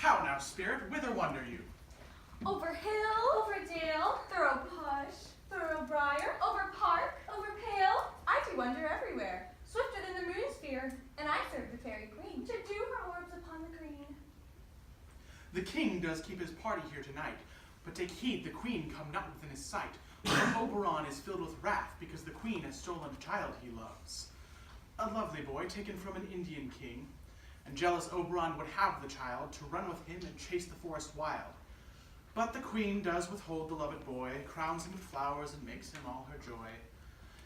How now, spirit, whither wander you? Over hill, over dale, thorough push, thorough briar, over park, over pale. I do wander everywhere, swifter than the moon sphere, and I serve the fairy queen to do her orbs upon the green. The king does keep his party here tonight, but take heed the queen come not within his sight. For Oberon is filled with wrath because the queen has stolen a child he loves. A lovely boy taken from an Indian king, and jealous Oberon would have the child to run with him and chase the forest wild. But the queen does withhold the loved boy, crowns him with flowers and makes him all her joy.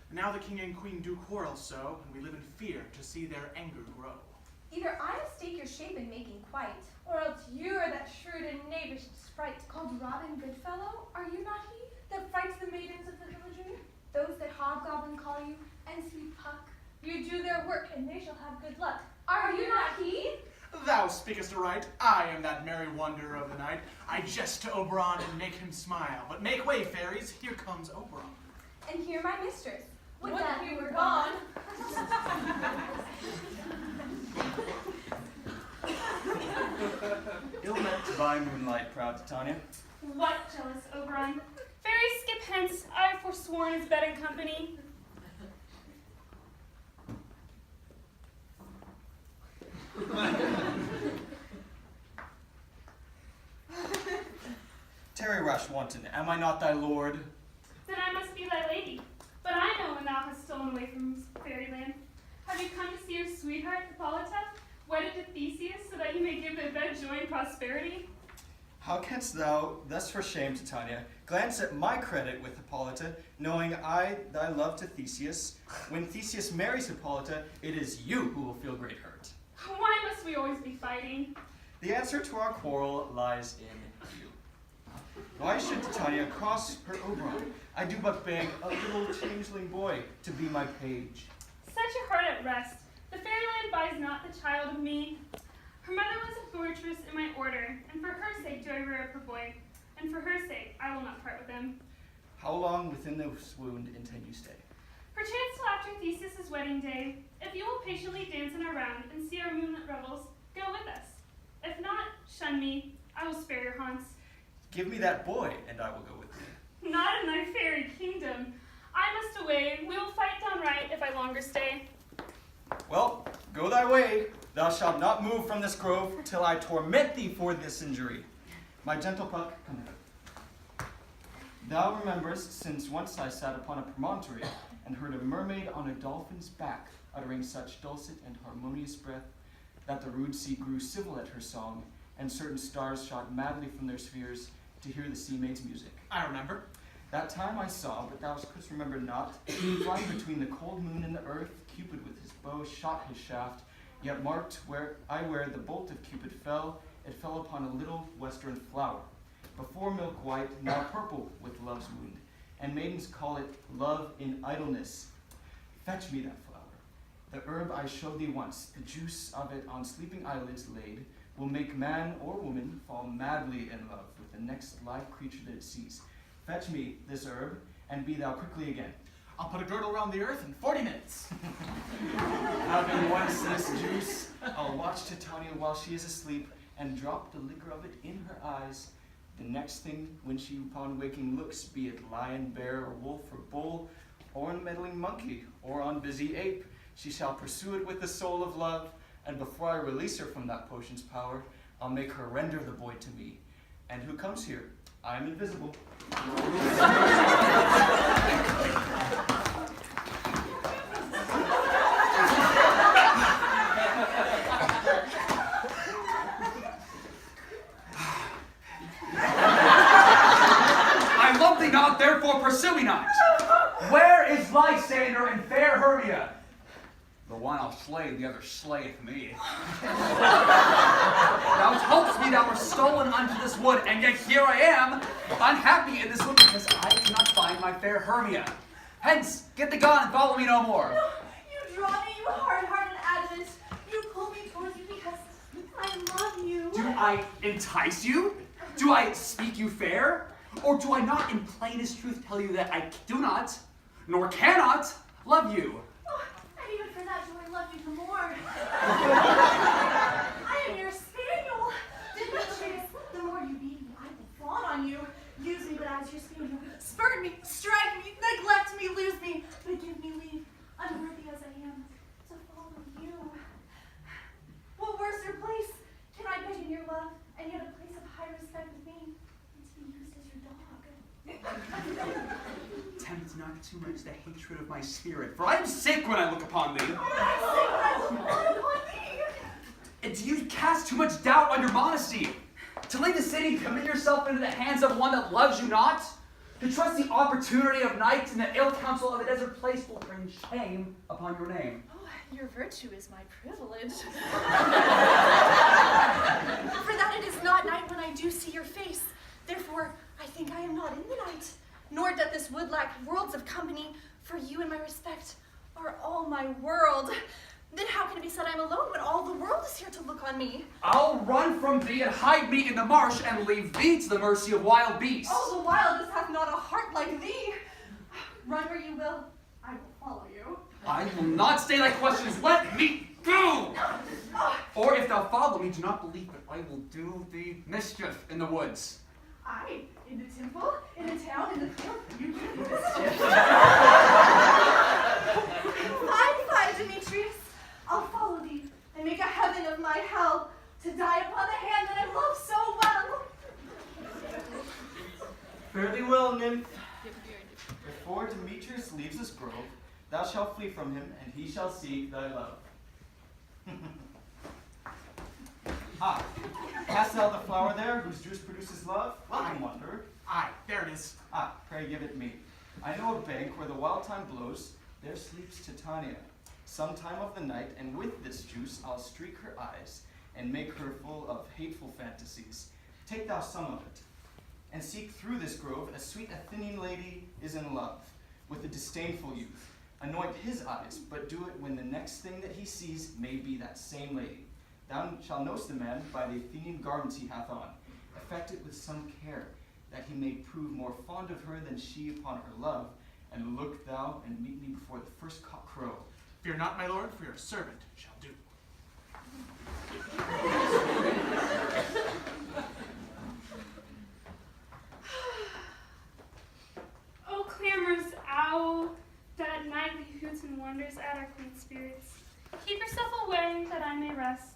And now the king and queen do quarrel so, and we live in fear to see their anger grow. Either I mistake your shape in making quite, or else you are that shrewd and knavish sprite called Robin Goodfellow. Are you not he that frights the maidens of the villagery? Those that hobgoblin call you, and sweet Puck. You do their work, and they shall have good luck. Are you not he? Thou speakest aright. I am that merry wanderer of the night. I jest to Oberon and make him smile. But make way, fairies, here comes Oberon. And here my mistress. Would that we were gone. Ill met by moonlight, proud Titania. What, jealous Oberon? Fairies skip hence, I have forsworn his bed and company. Tarry, rash wanton, am I not thy lord? Then I must be thy lady. But I know when thou hast stolen away from fairyland. Have you come to see your sweetheart, Hippolyta, wedded to Theseus, so that you may give their bed joy and prosperity? How canst thou, thus for shame, Titania, glance at my credit with Hippolyta, knowing I thy love to Theseus? When Theseus marries Hippolyta, it is you who will feel great hurt. Why must we always be fighting? The answer to our quarrel lies in you. Why should Titania cross her Oberon? I do but beg a little changeling boy to be my page. Set your heart at rest. The fairyland buys not the child of me. Her mother was a fortress in my order, and for her sake do I rear up her boy, and for her sake I will not part with him. How long within this wound intend you stay? Perchance till after Theseus' wedding day. If you will patiently dance in our round and see our moonlit revels, go with us. If not, shun me. I will spare your haunts. Give me that boy, and I will go with thee. Not in thy fairy kingdom. I must away. We will fight downright if I longer stay. Well, go thy way. Thou shalt not move from this grove till I torment thee for this injury. My gentle Puck, come hither. Thou rememberest, since once I sat upon a promontory and heard a mermaid on a dolphin's back uttering such dulcet and harmonious breath that the rude sea grew civil at her song, and certain stars shot madly from their spheres to hear the sea maid's music. I remember. That time I saw, but thou couldst remember not, flying between the cold moon and the earth, Cupid with his bow shot his shaft, yet marked where the bolt of Cupid fell, it fell upon a little western flower, before milk white, now purple with love's wound, and maidens call it love in idleness. Fetch me that flower. The herb I showed thee once, the juice of it on sleeping eyelids laid, will make man or woman fall madly in love with the next live creature that it sees. Fetch me this herb, and be thou quickly again. I'll put a girdle around the earth in 40 minutes. Having once this juice, I'll watch Titania while she is asleep, and drop the liquor of it in her eyes. The next thing, when she upon waking looks, be it lion, bear, or wolf, or bull, or on meddling monkey, or on busy ape, she shall pursue it with the soul of love, and before I release her from that potion's power, I'll make her render the boy to me. And who comes here? I am invisible. I love thee not, therefore pursue me not. Where is Lysander and fair Hermia? The one I'll slay, the other slayeth me. Thou toldst me thou wert stolen unto this wood, and yet here I am, unhappy in this wood, because I cannot find my fair Hermia. Hence, get thee gone and follow me no more. No, you draw me, you hard-hearted adamant. You pull me towards you because I love you. Do I entice you? Do I speak you fair? Or do I not in plainest truth tell you that I do not, nor cannot, love you? Oh, and even for that do I love you the more. I am your spaniel. Did not too much the hatred of my spirit, for I am sick when I look upon thee. And do you cast too much doubt on your modesty? To leave the city, commit yourself into the hands of one that loves you not? To trust the opportunity of night and the ill counsel of a desert place will bring shame upon your name. Oh, your virtue is my privilege. For that it is not night when I do see your face. Therefore, I think I am not in the night. Nor doth this wood lack worlds of company, for you and my respect are all my world. Then how can it be said I am alone when all the world is here to look on me? I'll run from thee and hide me in the marsh and leave thee to the mercy of wild beasts. Oh, the wildest hath not a heart like thee. Run where you will, I will follow you. I will not stay thy questions. Let me go! Or if thou follow me, do not believe that I will do thee mischief in the woods. I, in the temple, in the town, in the field, you do mischief. Fine, Demetrius. I'll follow thee and make a heaven of my hell to die upon the hand that I love so well. Fare thee well, nymph. Before Demetrius leaves this grove, thou shalt flee from him, and he shall seek thy love. Ah, hast thou the flower there, whose juice produces love? Welcome, wanderer. Aye, there it is. Ah, pray give it me. I know a bank where the wild thyme blows, there sleeps Titania. Some time of the night, and with this juice I'll streak her eyes, and make her full of hateful fantasies. Take thou some of it, and seek through this grove a sweet Athenian lady is in love, with a disdainful youth. Anoint his eyes, but do it when the next thing that he sees may be that same lady. Thou shalt know the man by the Athenian garments he hath on. Effect it with some care, that he may prove more fond of her than she upon her love, and look thou and meet me before the first cock crow. Fear not, my lord, for your servant shall do. Oh, clamorous owl, that nightly hoots and wonders at our queen spirits. Keep yourself away, that I may rest.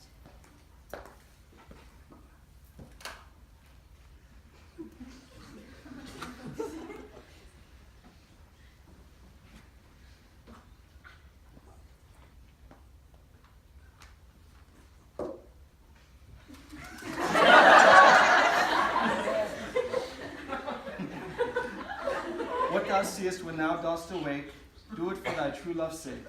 What thou seest when thou dost awake, do it for thy true love's sake.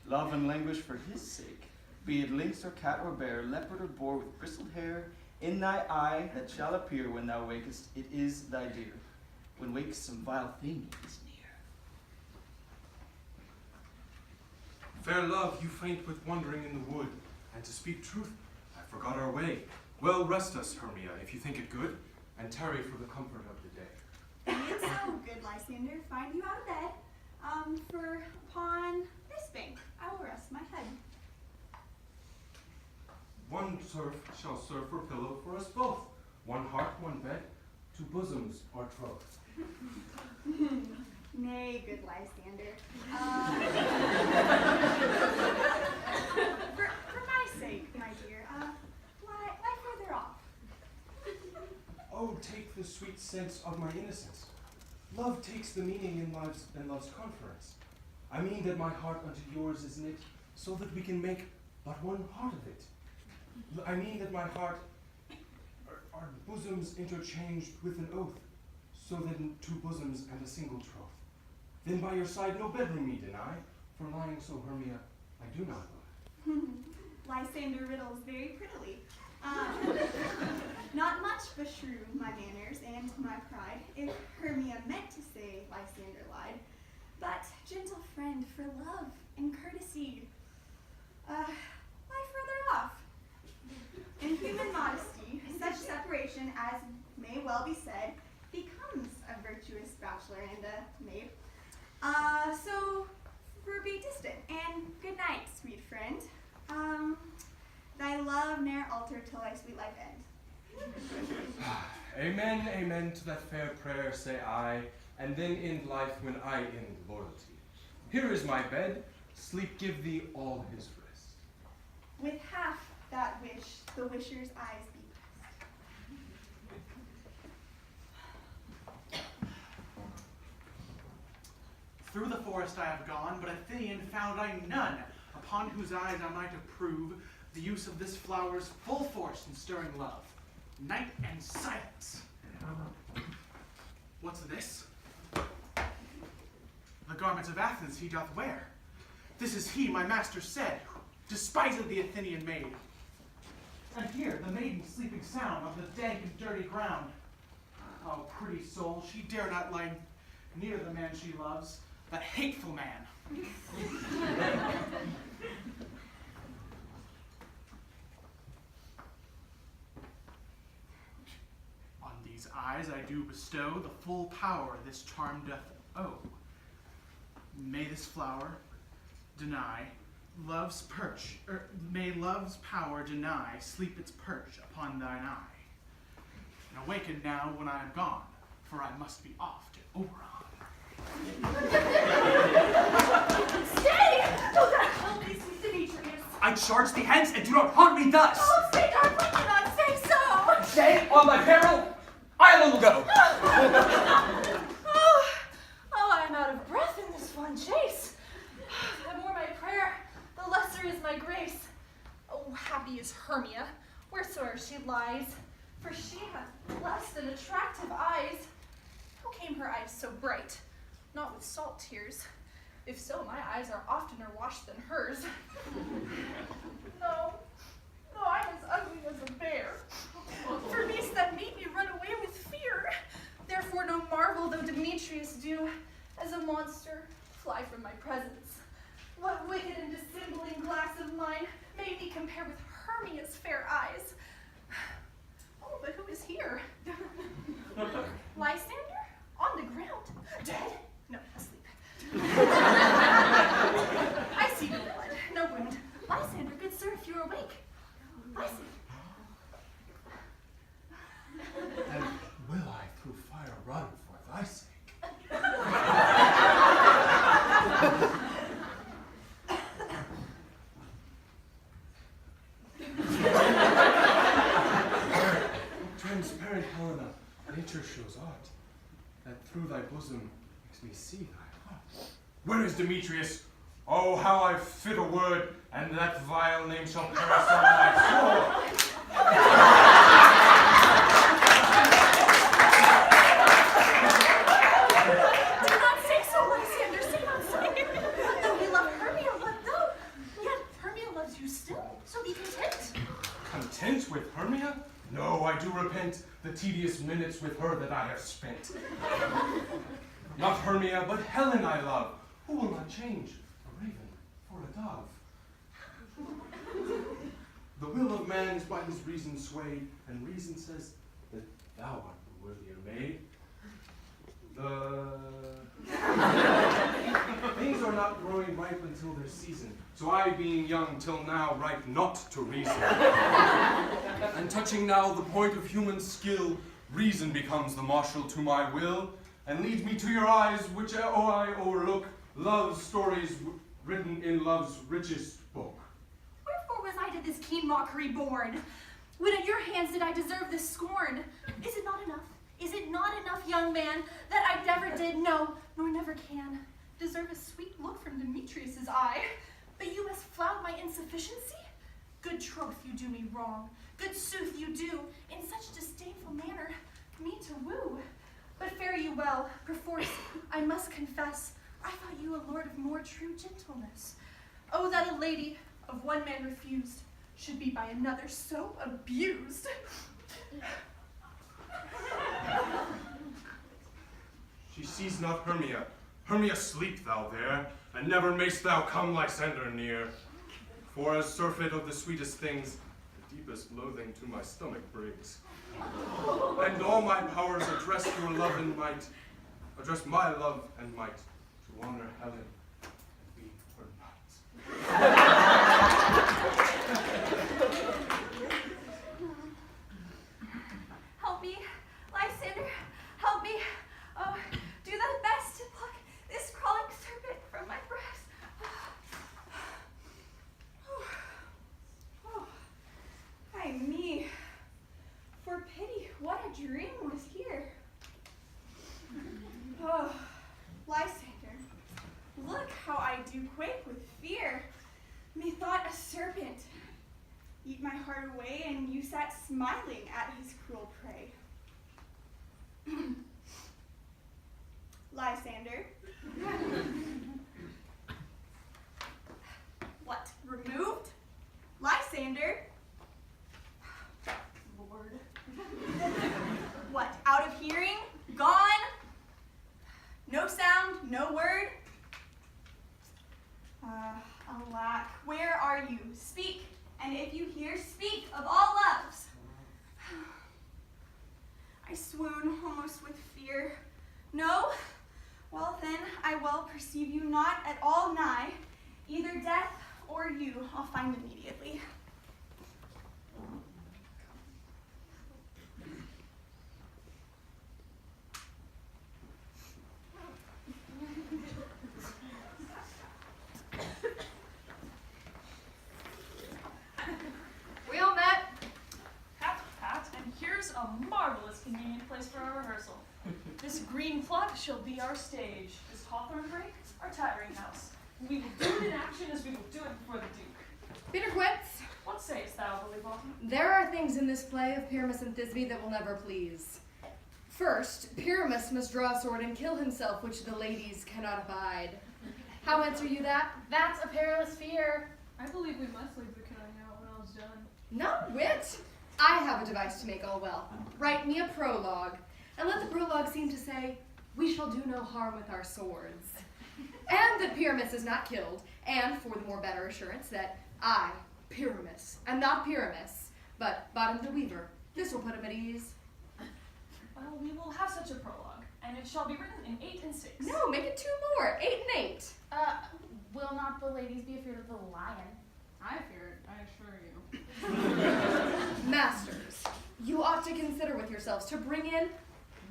Love and languish for his sake. Be it lynx or cat or bear, leopard or boar with bristled hair, in thy eye that shall appear when thou wakest, it is thy dear. When wakes some vile thing is near. Fair love, you faint with wandering in the wood, and to speak truth, I forgot our way. Well, rest us, Hermia, if you think it good, and tarry for the comfort of the day. Be it so, good Lysander, find you out of bed. For upon this bank I will rest my head. One turf shall serve for pillow for us both. One heart, one bed, two bosoms are troth. Nay, good Lysander. For my sake, my dear, lie further off. Oh, take the sweet sense of my innocence. Love takes the meaning in love's conference. I mean that my heart unto yours is knit, so that we can make but one heart of it. I mean that my heart are bosoms interchanged with an oath, so that in two bosoms and a single troth. Then by your side no bedroom me deny, for lying so, Hermia, I do not lie. Lysander riddles very prettily. Not much beshrew my manners and my pride, if Hermia meant to say Lysander lied. But, gentle friend, for love and courtesy, lie further off. In human modesty, such separation as may well be said becomes a virtuous bachelor and a maid. So, be distant, and good night, sweet friend. Thy love ne'er alter till thy sweet life end. Amen, amen to that fair prayer, say I, and then end life when I end loyalty. Here is my bed, sleep give thee all his rest. With half that wish, the wisher's eyes be Through the forest I have gone, but Athenian found I none, upon whose eyes I might approve the use of this flower's full force in stirring love. Night and silence. What's this? The garments of Athens he doth wear. This is he, my master said, despised the Athenian maid. And here, the maiden sleeping sound on the dank and dirty ground. Oh, pretty soul, she dare not lie near the man she loves, that hateful man. On these eyes I do bestow the full power this charm doth owe. May this flower deny love's perch, may love's power deny sleep its perch upon thine eye. And awaken now when I am gone, for I must be off to Oberon. Stay! Do not kill me, sweet Demetrius. I charge thee hence, and do not haunt me thus! Oh, sweetheart, please do not say so! Say, on thy peril, I alone will go! I am out of breath in this fun chase. The more my prayer, the lesser is my grace. Oh, happy is Hermia, wheresoe'er she lies, for she hath blessed and attractive eyes. How came her eyes so bright? Not with salt tears. If so, my eyes are oftener washed than hers. No, I'm as ugly as a bear. For beasts that meet me run away with fear. Therefore no marvel though Demetrius do, as a monster, fly from my presence. What wicked and dissembling glass of mine made me compare with Hermia's fair eyes? Oh, but who is here? Lysander? On the ground? Dead? No, asleep. I see no blood, no wound. Lysander, good sir, if you're awake. Lysander. And will I through fire run for thy sake? Transparent Helena, nature shows art, that through thy bosom makes me see thy heart. Where is Demetrius? Oh, how I fit a word, and that vile name shall perish on my soul. Content with Hermia? No, I do repent the tedious minutes with her that I have spent. Not Hermia, but Helen I love, who will not change a raven for a dove. The will of man is by his reason swayed, and reason says that thou art the worthier maid. Things are not growing ripe until their season, so I, being young till now, ripe not to reason. And touching now the point of human skill, reason becomes the marshal to my will, and leads me to your eyes, which I overlook, love's stories written in love's richest book. Wherefore was I to this keen mockery born? When at your hands did I deserve this scorn? Is it not enough? Is it not enough, young man, that I never did, no, nor never can, deserve a sweet look from Demetrius's eye? But you must flout my insufficiency? Good troth, you do me wrong. Good sooth, you do, in such disdainful manner, me to woo. But fare you well, perforce, I must confess, I thought you a lord of more true gentleness. Oh, that a lady, of one man refused, should be by another so abused. She sees not Hermia. Hermia, sleep thou there, and never mayst thou come Lysander near. For as surfeit of the sweetest things, the deepest loathing to my stomach brings. And all my powers address your love and might, address my love and might, to honor Helen and be her knight. Help me, Lysander, help me. Oh, do thy best to pluck this crawling serpent from my breast. Ay me, for pity, what a dream was here. Oh, Lysander, beat my heart away, and you sat smiling at his cruel prey. Lysander. What, removed? Lysander? Lord. What, out of hearing? Gone? No sound, no word? Alack, where are you? Speak, and if you hear, speak of all loves. I swoon almost with fear. No? Well then, I well perceive you not at all nigh. Either death or you I'll find immediately. We all met. Pat, pat, and here's a marvelous convenient place for our rehearsal. This green plug shall be our stage. This hawthorn brake, our tiring house. We will do it in action as we will do it before the Duke. Peter Quince, What sayest thou, Bully Bottom? there are things in this play of Pyramus and Thisbe that will never please. First, Pyramus must draw a sword and kill himself, which the ladies cannot abide. How answer you that? That's a perilous fear. I believe we must leave the canoeing out when all's done. No wit. I have a device to make all well. Write me a prologue, and let the prologue seem to say, we shall do no harm with our swords. And that Pyramus is not killed, and for the more better assurance that I, Pyramus, am not Pyramus, but Bottom the Weaver. This will put him at ease. Well, we will have such a prologue, and it shall be written in 8 and 6. No, make it 2 more, 8 and 8. Will not the ladies be afraid of the lion? I fear it, I assure you. Masters, you ought to consider with yourselves to bring in,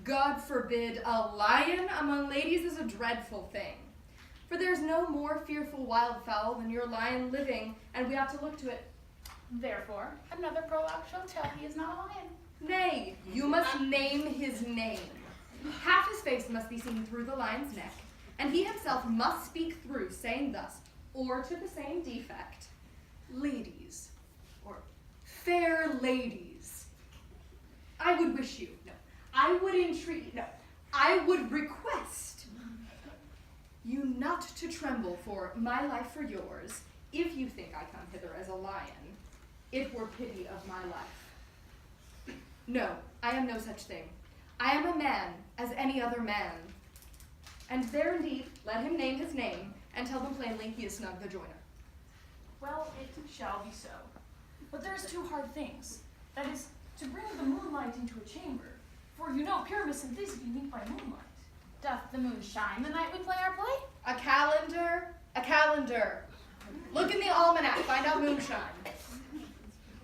God forbid, a lion among ladies is a dreadful thing. For there's no more fearful wildfowl than your lion living, and we ought to look to it. Therefore, another prologue shall tell he is not a lion. Nay, you must name his name. Half his face must be seen through the lion's neck, and he himself must speak through, saying thus, or to the same defect, ladies, or fair ladies. I would wish you, no, I would entreat, no, I would request you not to tremble for my life for yours, if you think I come hither as a lion. It were pity of my life. No, I am no such thing. I am a man, as any other man. And there indeed, let him name his name, and tell them plainly he is Snug the Joiner. Well, it shall be so. But there's 2 hard things. That is, to bring the moonlight into a chamber. For you know Pyramus and Thisbe meet by moonlight. Doth the moon shine the night we play our play? A calendar, a calendar. Look in the almanac, find out moonshine.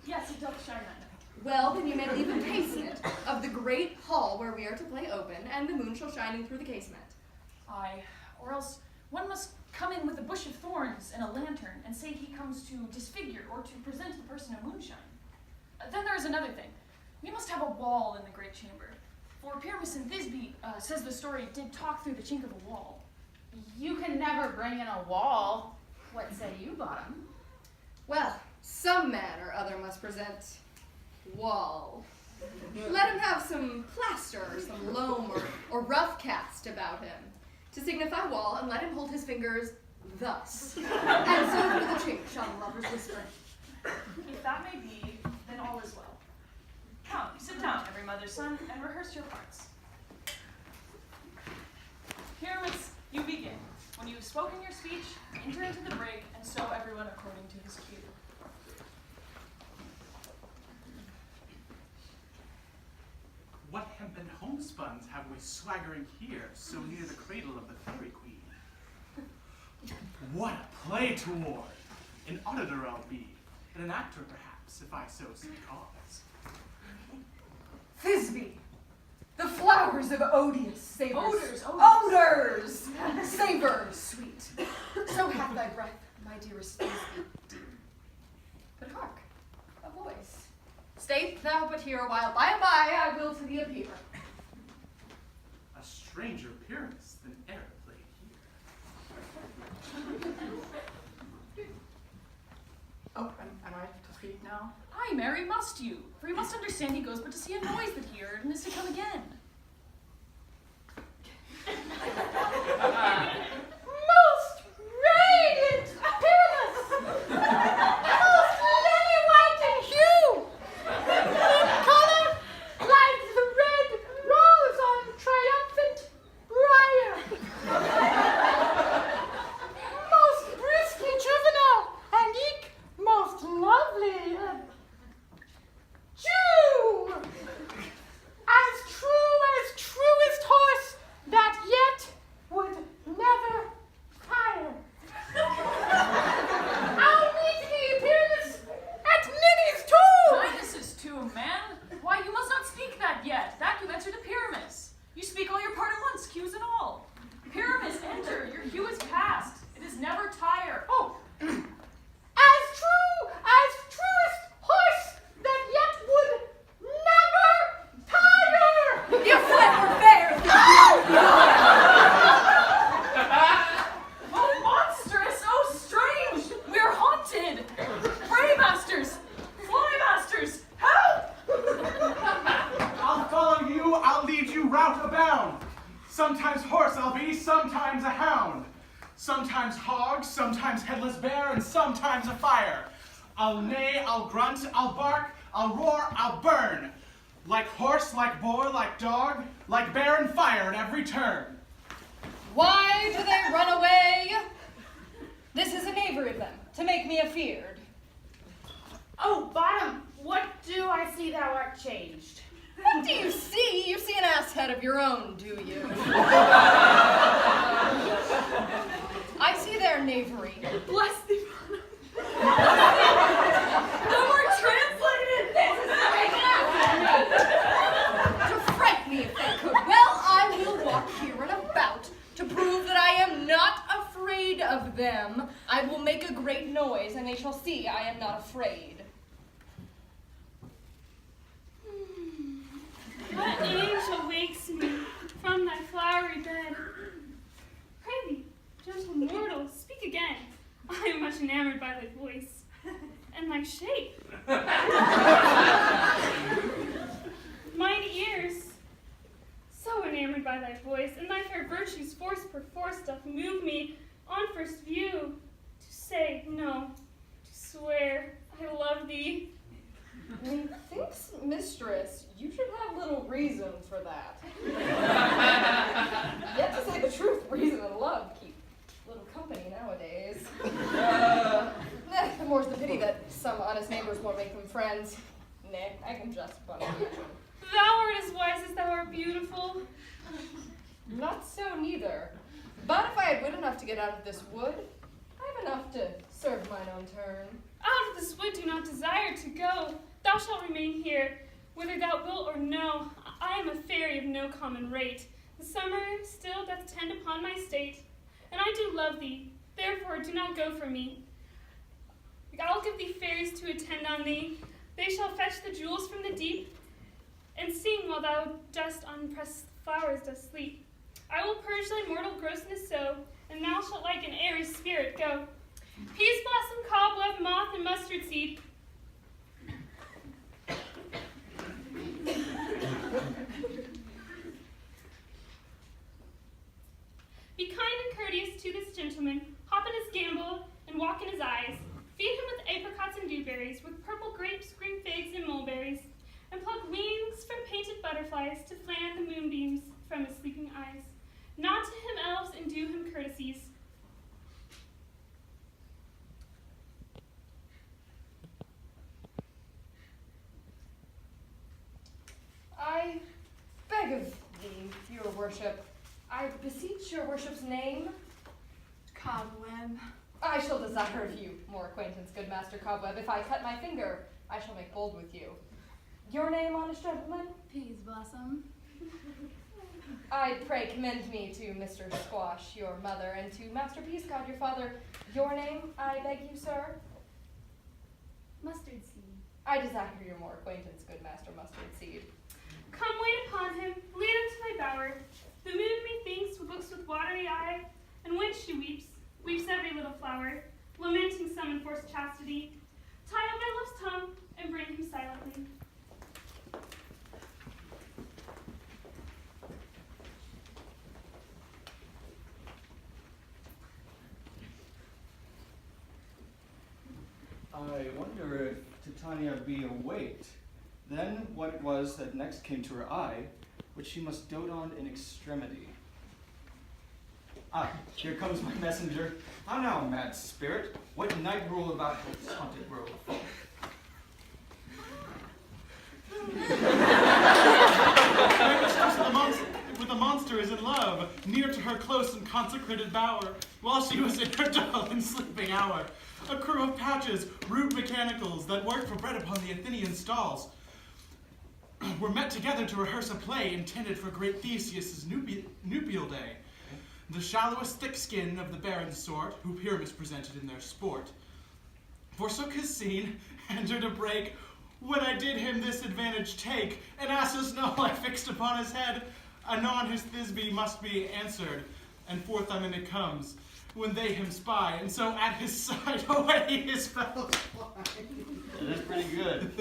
Yes, it doth shine that night. Well, then you may leave a casement of the great hall where we are to play open, and the moon shall shine in through the casement. Aye, or else one must come in with a bush of thorns and a lantern and say he comes to disfigure or to present the person a moonshine. Then there is another thing. We must have a wall in the great chamber. For Pyramus and Thisbe, says the story, did talk through the chink of a wall. You can never bring in a wall. What say you, Bottom? Well, some man or other must present wall. Let him have some plaster or some loam or rough cast about him, to signify wall, and let him hold his fingers thus. And so through the chink shall the lovers whisper. If that may be, then all is well. Come, sit down, every mother's son, and rehearse your parts. Pyramus, you begin. When you have spoken your speech, enter into the break, and sew everyone according to his cue. What hempen homespuns have we swaggering here, so near the cradle of the fairy queen? What a play toward! An auditor I'll be, and an actor perhaps, if I so see cause. Thisbe, the flowers of odious savors. Odors. Savors, sweet. So hath thy breath, my dearest Thisbe. But hark, a voice. Stay thou but here a while. By and by I will to thee appear. A stranger Pyramus than e'er played here. Oh, am I to speak now? Aye, Why, Mary, must you? For you must understand he goes but to see a noise that he heard, and is to come again. Most radiant appearance! Most lily white in hue! In color, like the red rose on triumphant briar. Most briskly juvenile, and eke most lovely. Jew! As truest horse that yet would never tire. I'll meet the appearance at Minnie's tomb! Minos's tomb, man. Why, you must not speak that yet. That you answer to Pyramus. You speak all your part at once, cues and all. Pyramus, enter. Your cue is past. It is never tire. Oh, as truest horse that yet would never tire! You fled for fair! Oh, monstrous! Oh, strange! We are haunted! Pray, masters! Fly, masters! Help! I'll follow you, I'll lead you rout abound. Sometimes horse I'll be, sometimes a hound. Sometimes hog, sometimes headless bear, and sometimes a fire. I'll neigh, I'll grunt, I'll bark, I'll roar, I'll burn. Like horse, like boar, like dog, like bear and fire at every turn. Why do they run away? This is a knavery of them, to make me afeard. Oh, Bottom, what do I see thou art changed? What do you see? You see an ass head of your own, do you? I see their knavery. Bless thee, Bottom. No more translated! This is to fright me if they could. Well, I will walk here and about to prove that I am not afraid of them. I will make a great noise, and they shall see I am not afraid. What angel wakes me from thy flowery bed? Pray thee, gentle mortal, speak again. I am much enamored by thy voice and thy shape. Mine ears, so enamored by thy voice, and thy fair virtues force perforce doth move me on first view to say no, to swear I love thee. Methinks, mistress, you should have little reason for that. Yet to say the truth, reason and love keep little company nowadays. The more's the pity that some honest neighbors won't make them friends. Nay, I can just bun you. Thou art as wise as thou art beautiful. Not so neither. But if I had wit enough to get out of this wood, I have enough to serve mine own turn. Out of this wood do not desire to go. Thou shalt remain here, whether thou wilt or no. I am a fairy of no common rate. The summer still doth tend upon my state, and I do love thee. Therefore do not go from me. I'll give thee fairies to attend on thee. They shall fetch the jewels from the deep, and sing while thou dost on pressed flowers dost sleep. I will purge thy mortal grossness so, and thou shalt like an airy spirit go. Peas blossom, cobweb, moth, and mustard seed. Be kind and courteous to this gentleman, hop in his gambol, and walk in his eyes. Feed him with apricots and dewberries, with purple grapes, green figs, and mulberries, and pluck wings from painted butterflies to fan the moonbeams from his sleeping eyes. Nod to him, elves, and do him courtesies. I beg of thee, your worship, I beseech your worship's name. Cobweb. I shall desire of you more acquaintance, good Master Cobweb. If I cut my finger, I shall make bold with you. Your name, honest gentleman? Peas blossom. I pray commend me to Mr. Squash, your mother, and to Master Peascod, your father. Your name, I beg you, sir? Mustard seed. I desire your more acquaintance, good Master Mustard Seed. Come wait upon him, lead him to my bower. The moon, methinks, looks with watery eye, and when she weeps every little flower, lamenting some enforced chastity. Tie up my love's tongue, and and bring him silently. I wonder if Titania be awaked. Then what it was that next came to her eye, which she must dote on in extremity. Ah, here comes my messenger. How now, mad spirit? What night rule about this haunted grove? With the monster is in love, near to her close and consecrated bower, while she was in her dull and sleeping hour. A crew of patches, rude mechanicals, that worked for bread upon the Athenian stalls, were met together to rehearse a play intended for great Theseus' nuptial day. The shallowest thick skin of the barren sort, who Pyramus presented in their sport, forsook his scene, entered a break, when I did him this advantage take, and Assus know I fixed upon his head, anon his Thisbe must be answered, and forth on it comes, when they him spy, and so at his side away his fellows fly. That is pretty good.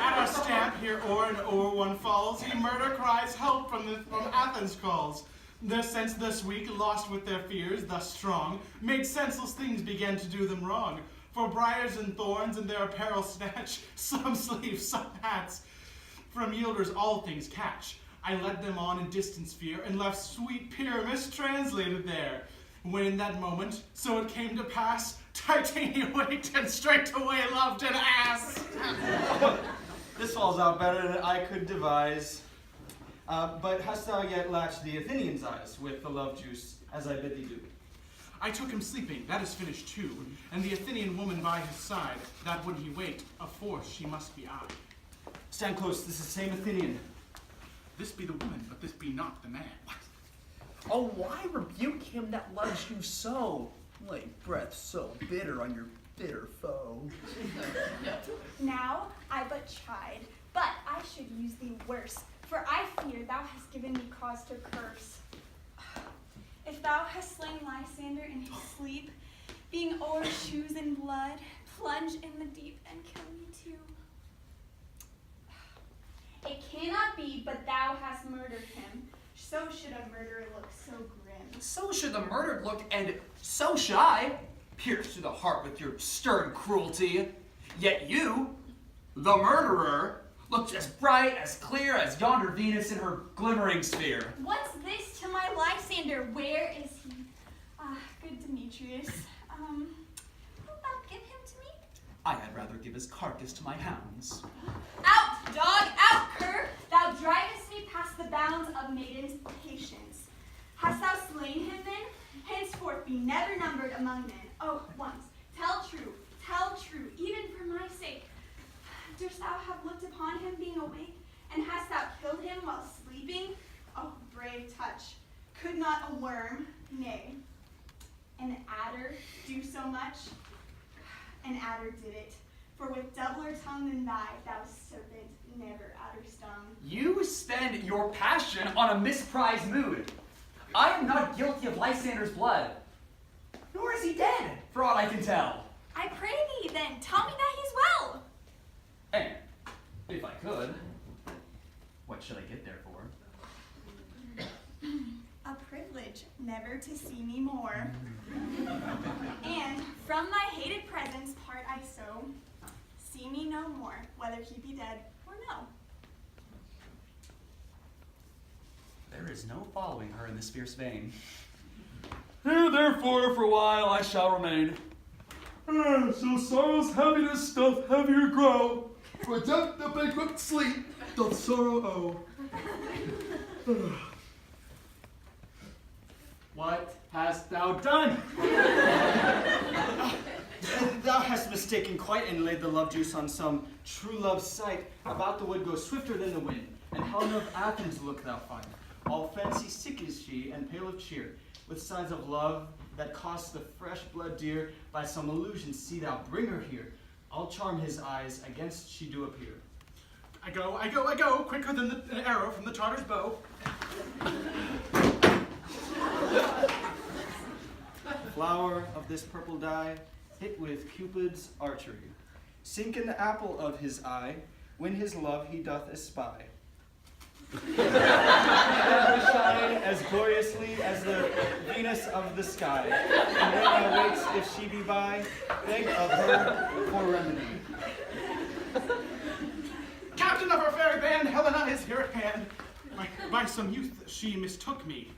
At our stamp here o'er and o'er one falls, he murder cries help from Athens calls. Their sense thus weak, lost with their fears, thus strong, made senseless things began to do them wrong. For briars and thorns in their apparel snatch, some sleeves, some hats, from yielders all things catch. I led them on in distant sphere, and left sweet Pyramus translated there. When in that moment, so it came to pass, Titania waked and straightway loved an ass. This falls out better than I could devise. But hast thou yet latched the Athenian's eyes with the love juice, as I bid thee do? I took him sleeping, that is finished too, and the Athenian woman by his side, that when he waked, of force she must be I. Stand close, this is the same Athenian. This be the woman, but this be not the man. Oh, why rebuke him that loves you so? Lay breath so bitter on your bitter foe. Now I but tried, but I should use thee worse, for I fear thou hast given me cause to curse. If thou hast slain Lysander in his sleep, being o'er shoes in blood, plunge in the deep and kill me too. It cannot be, but thou hast murdered him. So should a murderer look so grim. So should the murdered look, and so should I, pierced to the heart with your stern cruelty. Yet you, the murderer, looked as bright, as clear as yonder Venus in her glimmering sphere. What's this to my Lysander? Where is he? Good Demetrius. Wilt thou give him to me? I had rather give his carcass to my hounds. Out, dog, out, cur! Thou drivest me past the bounds of maiden's patience. Hast thou slain him then? Henceforth be never numbered among men. Oh, once, tell true, even for my sake. Durst thou have looked upon him being awake? And hast thou killed him while sleeping? Oh, brave touch. Could not a worm, nay, an adder do so much? An adder did it. For with doubler tongue than thy, thou serpent, never adder stung. You spend your passion on a misprized mood. I am not guilty of Lysander's blood. Nor is he dead, for aught I can tell. I pray thee, then, tell me that he's well. And, if I could, what should I get there for? A privilege never to see me more. And from my hated presence part I so, see me no more, whether he be dead or no. There is no following her in this fierce vein. Here therefore for a while I shall remain. So sorrow's heaviness doth heavier grow, for death the bankrupt sleep doth sorrow owe. What hast thou done? Thou hast mistaken quite and laid the love juice on some true love's sight. About the wood go swifter than the wind, and Helen of Athens look thou find. All fancy sick is she, and pale of cheer, with signs of love that costs the fresh blood dear. By some illusion see thou bring her here. I'll charm his eyes against she do appear. I go, quicker than an arrow from the Tartar's bow. Flower of this purple dye, hit with Cupid's archery. sink in the apple of his eye, when his love he doth espy. Shine as gloriously as the Venus of the sky, and when thou wakes, if she be by, beg of her for remedy. Captain of our fair band, Helena is here at hand. By some youth she mistook me,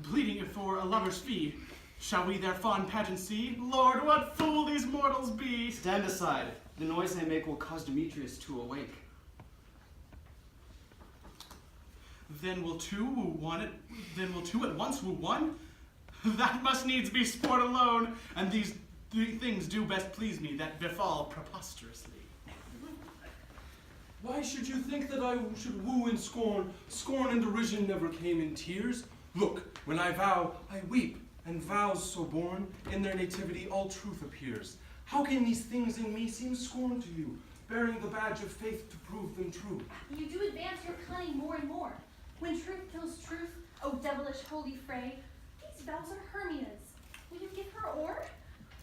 pleading for a lover's fee. Shall we their fond pageant see? Lord, what fool these mortals be! Stand aside. The noise they make will cause Demetrius to awake. Then will two at once woo one? That must needs be sport alone, and these three things do best please me that befall preposterously. Why should you think that I should woo and scorn? Scorn and derision never came in tears. Look, when I vow, I weep, and vows so born, in their nativity all truth appears. How can these things in me seem scorn to you, bearing the badge of faith to prove them true? You do advance your cunning more and more. When truth kills truth, O devilish holy fray, these vows are Hermia's. Will you give her o'er?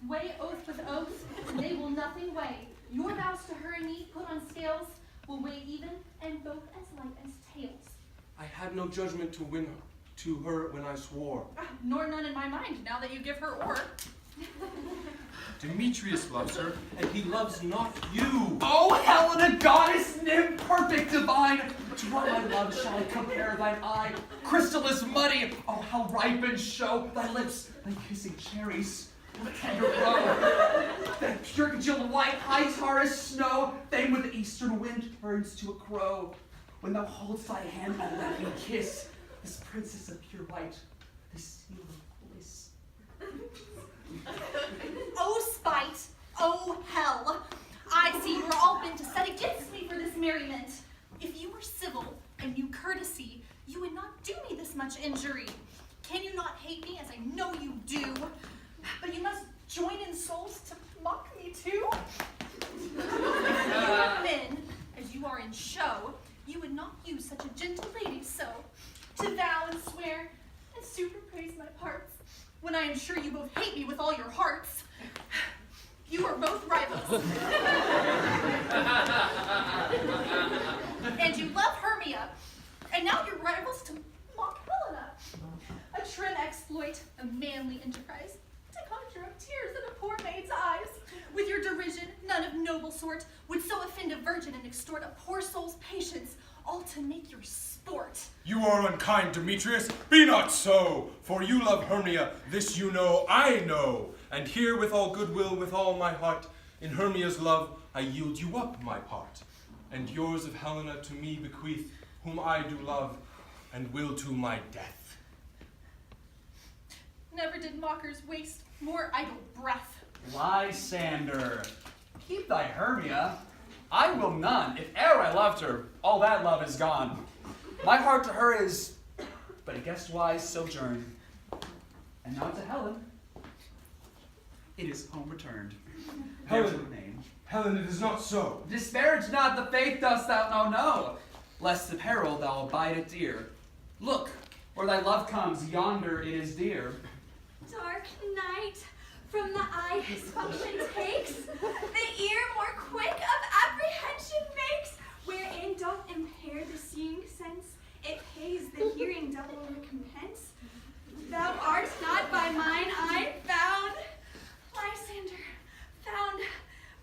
Weigh oath with oath, and they will nothing weigh. Your vows to her and me, put on scales, will weigh even, and both as light as tails. I had no judgment to win to her when I swore. Nor none in my mind, now that you give her or. Demetrius loves her, and he loves not you. Oh, Helena, goddess, nymph, perfect divine, to what my love shall I compare thine eye? Crystal is muddy, oh, how ripe and show thy lips, thy kissing cherries, the tender glow, that pure congealed white, high tar as snow, then when the eastern wind turns to a crow. When thou holdst thy hand, I'll let me kiss this princess of pure white, this seal of bliss. Oh spite, oh hell, I see you are all bent to set against me for this merriment. If you were civil and knew courtesy, you would not do me this much injury. Can you not hate me as I know you do? But you must join in souls to mock me too? If you were men, as you are in show, you would not use such a gentle lady so, to vow and swear and super praise my parts, when I am sure you both hate me with all your hearts. You are both rivals. And you love Hermia, and now you're rivals to mock Helena. A trim exploit, a manly enterprise, to conjure up tears in a poor maid's eyes. With your derision, none of noble sort would so offend a virgin and extort a poor soul's patience, all to make your sport. You are unkind, Demetrius. Be not so, for you love Hermia. This you know, I know. And here with all goodwill, with all my heart, in Hermia's love, I yield you up my part. And yours of Helena to me bequeath, whom I do love, and will to my death. Never did mockers waste more idle breath. Lysander, keep thy Hermia. I will none. If e'er I loved her, all that love is gone. My heart to her is but a guest-wise sojourn. And now to Helen, it is home returned. Helen. There's her name. Helen, it is not so. Disparage not the faith dost thou know, lest the peril thou abide it dear. Look, where thy love comes, yonder it is dear. Dark night, from the eye his function takes, the ear more quick of apprehension makes, wherein doth impair the seeing sense, it pays the hearing double recompense. Thou art not by mine eye found, Lysander, found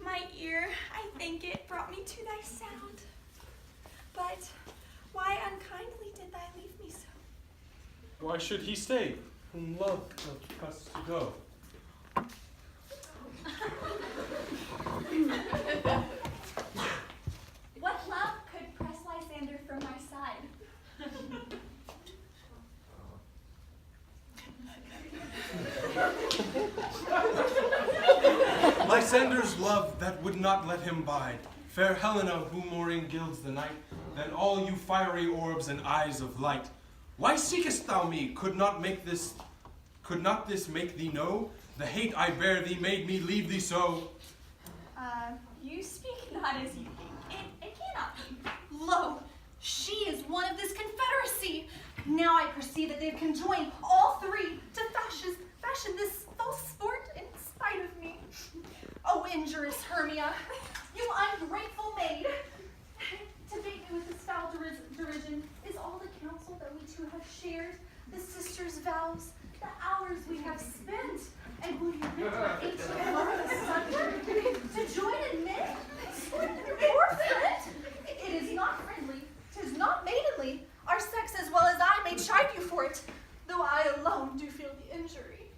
my ear, I think it brought me to thy sound. But why unkindly did thou leave me so? Why should he stay, whom love doth press to go? What love could press Lysander from my side? Lysander's love that would not let him bide. Fair Helena, who more gilds the night than all you fiery orbs and eyes of light. Why seekest thou me? Could not this make thee know? The hate I bear thee made me leave thee so. You speak not as you think. It cannot be. Lo, she is one of this confederacy. Now I perceive that they can join all three to fashion this false sport in spite of me. Oh, injurious Hermia, you ungrateful maid! To bait me with this foul derision is all the counsel that we two have shared, the sisters' vows, the hours we have spent, and will you rip our ancient love asunder to join in men? Poor friend, it is not friendly, 'tis not maidenly. Our sex as well as I may chide you for it, though I alone do feel the injury.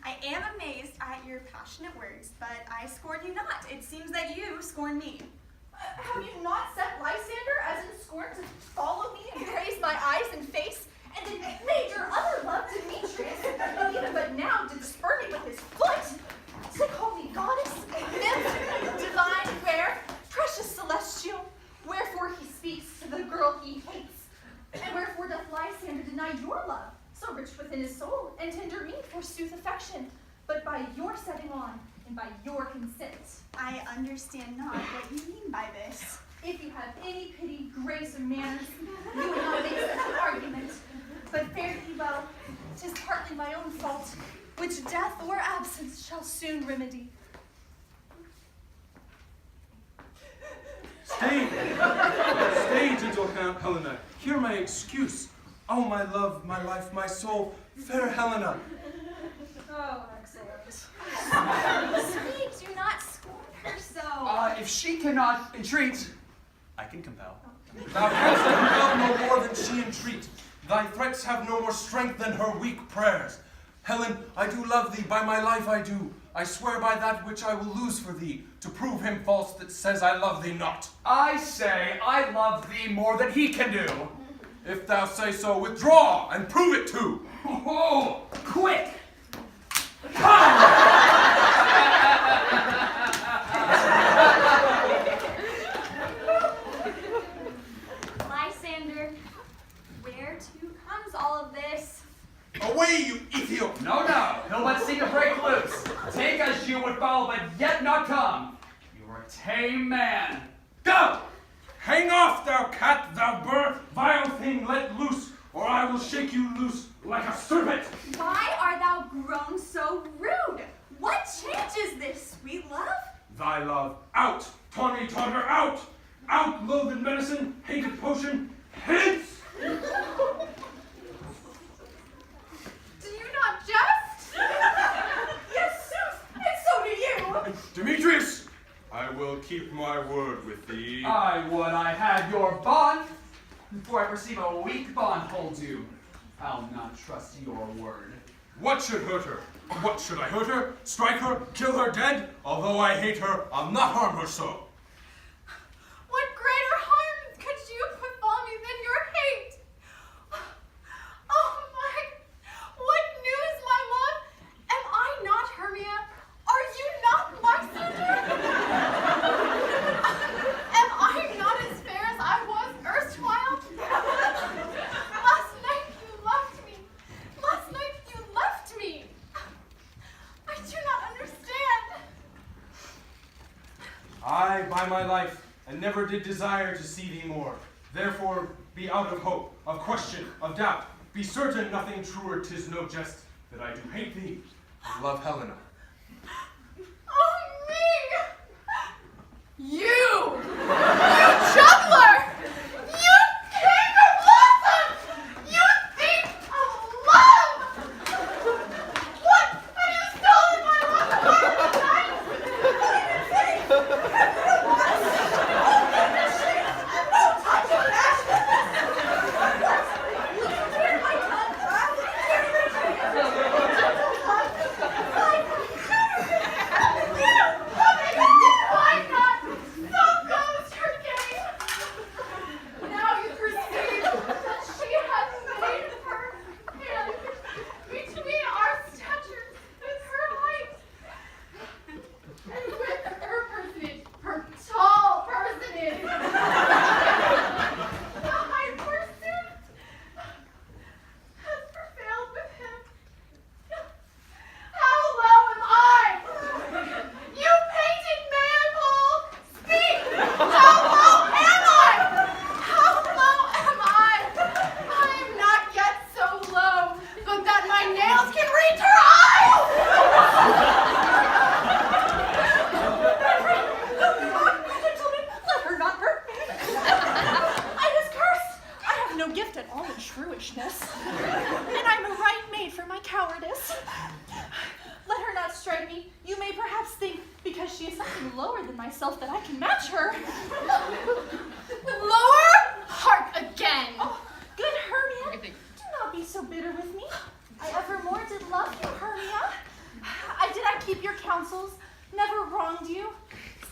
I am amazed at your passionate words, but I scorn you not. It seems that you scorn me. Have you not set Lysander as in scorn to follow me and praise my eyes and face, and then made your other love Demetrius, who even but now did spur me with his foot, to call me goddess, nymph, divine, fair, precious celestial? Wherefore he speaks to the girl he hates, and wherefore doth Lysander deny your love, so rich within his soul, and tender me forsooth affection, but by your setting on, and by your consent. I understand not what you mean by this. If you have any pity, grace, or manners, you would not make such an argument. But fare thee well, 'tis partly my own fault, which death or absence shall soon remedy. Stay, stay, gentle Helena. Hear my excuse. Oh, my love, my life, my soul, fair Helena. Oh, excellent. Sweet, do not scorn her so. If she cannot entreat, I can compel. Thou canst compel no more than she entreat. Thy threats have no more strength than her weak prayers. Helen, I do love thee, by my life I do. I swear by that which I will lose for thee, to prove him false that says I love thee not. I say I love thee more than he can do. If thou say so, withdraw and prove it too. Oh, quick! Lysander, where to comes all of this? Away, you Ethiop! No, he'll but seek to break loose. Take as you would follow, but yet not come. You are a tame man. Go! Hang off, thou cat, thou vile thing, let loose, or I will shake you loose like a serpent. Why art thou grown so rude? What change is this, sweet love? Thy love, out, tawny tawdrer, out! Out, loathed medicine, hated potion, hence! Do you not jest? Yes, sooth, and so do you. Demetrius, I will keep my word with thee. I would I had your bond. Before I perceive a weak bond holds you, I'll not trust your word. What should hurt her? What should I hurt her? Strike her? Kill her dead? Although I hate her, I'll not harm her so. What greater harm could you befall me than your hate? Oh my, what news, my love? Am I not Hermia? Are you not Lysander? Am I not as fair as I was erstwhile? Last night you loved me. Last night you left me. I do not understand. I, by my life, and never did desire to see thee more. Therefore, be out of hope, of question, of doubt. Be certain nothing truer, 'tis no jest, that I do hate thee, and love Helena. Oh, me! You juggler! You king of blossom! You thief of love! What? Have you stolen my love tonight? Don't touch your ashes! she is something lower than myself that I can match her. Lower? Hark again! Oh, good Hermia, do not be so bitter with me. I evermore did love you, Hermia. Did I keep your counsels, never wronged you.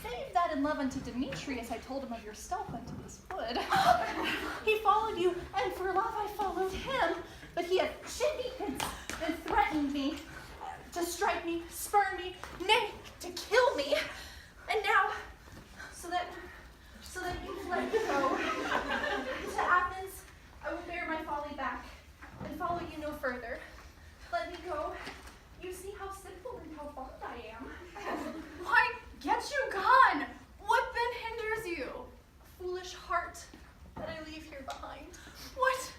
Save that in love unto Demetrius I told him of your stealth unto this wood. He followed you, and for love I followed him, but he had chid me and threatened me to strike me, spurn me, nay, to kill me. And now, so that you let me go to Athens, I will bear my folly back and follow you no further. Let me go. You see how simple and how fond I am. Why, get you gone! What then hinders you? A foolish heart that I leave here behind. What?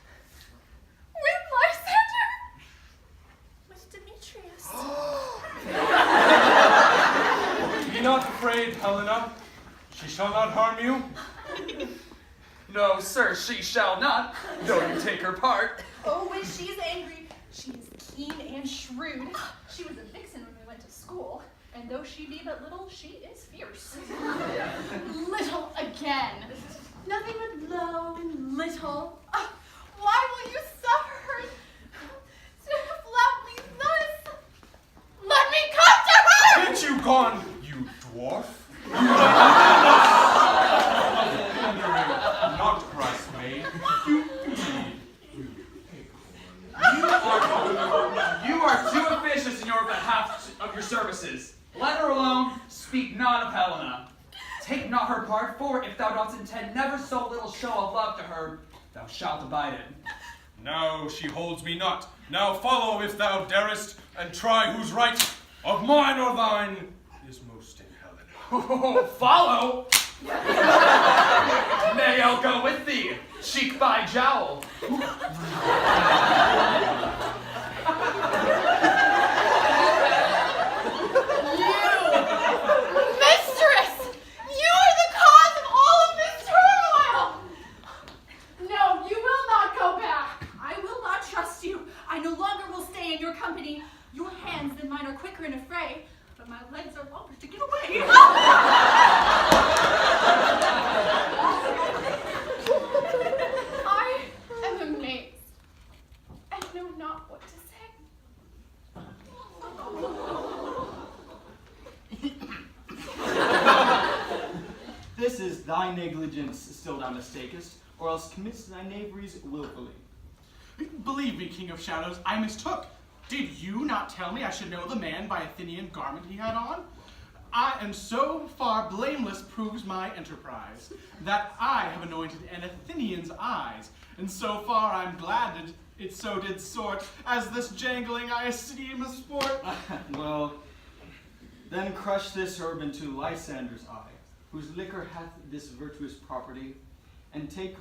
With Lysander? With Demetrius. Be not afraid, Helena. She shall not harm you. No, sir, she shall not, though you take her part. Oh, when she's angry, she is keen and shrewd. She was a vixen when we went to school, and though she be but little, she is fierce. Little again. Nothing but low and little. Why will you suffer her to flout me thus? Let me come to her! Get you gone, you dwarf. Not grass maid. You are too officious in your behalf of your services. Let her alone, speak not of Helena. Take not her part, for if thou dost intend never so little show of love to her, thou shalt abide it. Now she holds me not. Now follow if thou darest, and try whose right, of mine or thine, is most in Helena. Oh, follow? Nay, I'll go with thee, cheek by jowl. I no longer will stay in your company. Your hands than mine are quicker in a fray, but my legs are longer to get away. I am amazed. I know not what to say. This is thy negligence still thou mistakest, or else commits thy knaveries wilfully. Believe me, King of Shadows, I mistook. Did you not tell me I should know the man by Athenian garment he had on? I am so far blameless proves my enterprise, that I have anointed an Athenian's eyes, and so far I'm glad it so did sort, as this jangling I esteem a sport. Well, then crush this herb into Lysander's eye, whose liquor hath this virtuous property, and take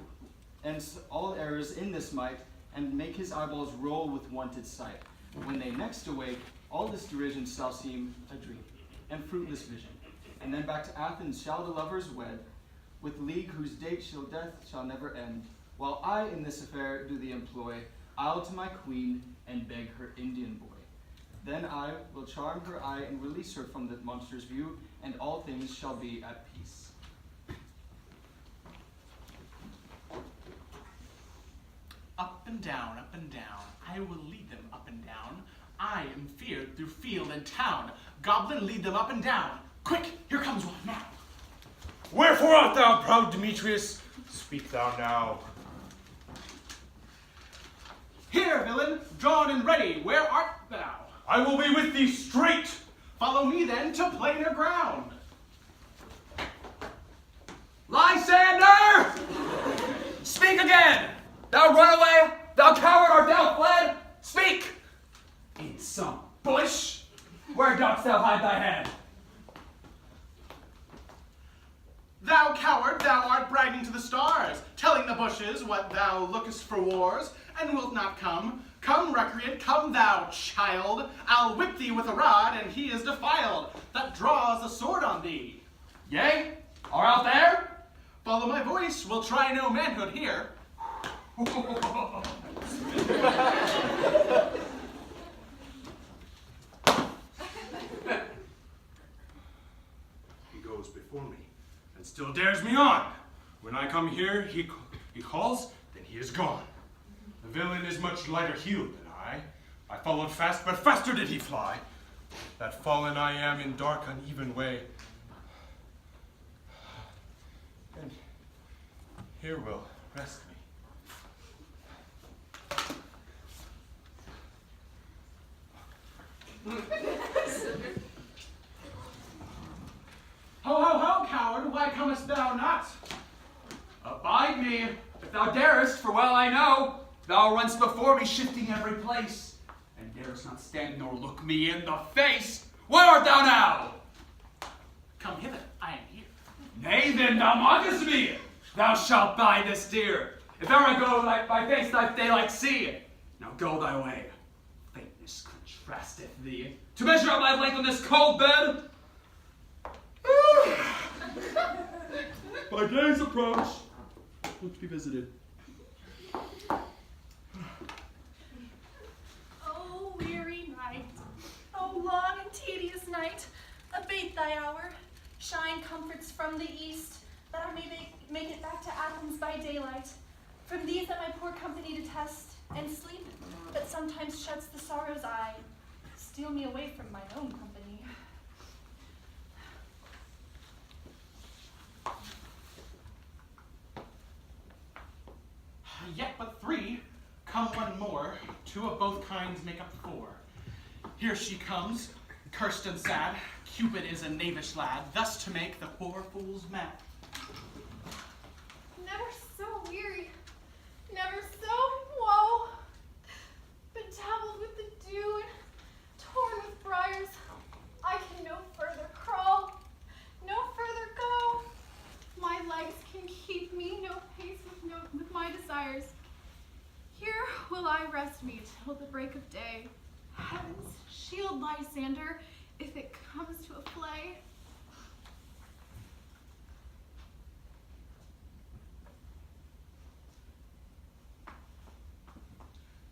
all errors in this might, and make his eyeballs roll with wonted sight. When they next awake, all this derision shall seem a dream, and fruitless vision. And then back to Athens shall the lovers wed, with league whose date death shall never end. While I in this affair do the employ, I'll to my queen and beg her Indian boy. Then I will charm her eye and release her from the monster's view, and all things shall be at peace. Up and down, I will lead them up and down. I am feared through field and town. Goblin, lead them up and down. Quick, here comes one now. Wherefore art thou, proud Demetrius? Speak thou now. Here, villain, drawn and ready, where art thou? I will be with thee straight. Follow me then to plainer ground. Lysander! Speak again! Thou runaway! Thou coward! Art thou fled? Speak! In some bush? Where dost thou hide thy head? Thou coward, thou art bragging to the stars, telling the bushes what thou lookest for wars, and wilt not come. Come, recreant, come thou, child. I'll whip thee with a rod, and he is defiled, that draws a sword on thee. Yea? Are out there? Follow my voice, we'll try no manhood here. goes before me, and still dares me on. When I come here, he calls, then he is gone. The villain is much lighter heeled than I. I followed fast, but faster did he fly. That fallen I am in dark, uneven way. And here will rest me. Ho, ho, ho, coward, why comest thou not? Abide me, if thou darest, for well I know, thou runst before me, shifting every place, and darest not stand nor look me in the face. Where art thou now? Come hither, I am here. Nay, then thou mockest me. Thou shalt buy this dear. If ever I go like my face thy daylight see. Now go thy way. Faintness contrasteth thee. To measure out my length on this cold bed. By day's approach, look to be visited. Oh, weary night. Oh, long and tedious night. Abate thy hour. Shine comforts from the east, that I may make it back to Athens by daylight. From these that my poor company detest, and sleep that sometimes shuts the sorrow's eye, steal me away from my own company. Yet but three, come one more, two of both kinds make up four. Here she comes, cursed and sad, Cupid is a knavish lad, thus to make the poor fools mad. Never so weary, never so woe, bedabbled with the dew and torn with briars. I can no further crawl, no further go. My legs can keep me no pace with my desires. Here will I rest me till the break of day. Heavens, shield Lysander if it comes to a flay.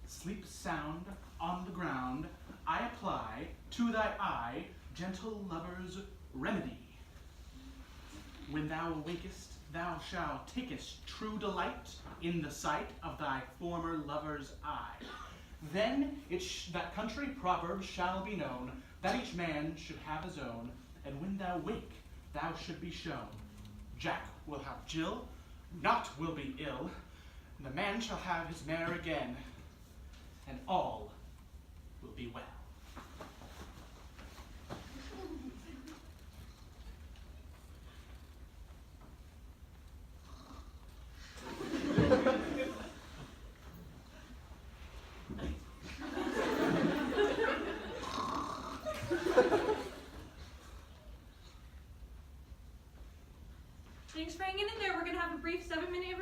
Sleep sound on the ground, I apply to thy eye gentle lover's remedy. When thou awakest, thou shalt takest true delight in the sight of thy former lover's eye. Then that country proverb shall be known, that each man should have his own, and when thou wake, thou should be shown. Jack will have Jill, naught will be ill, and the man shall have his mare again, and all will be well. Thanks for hanging in there. We're going to have a brief 7-minute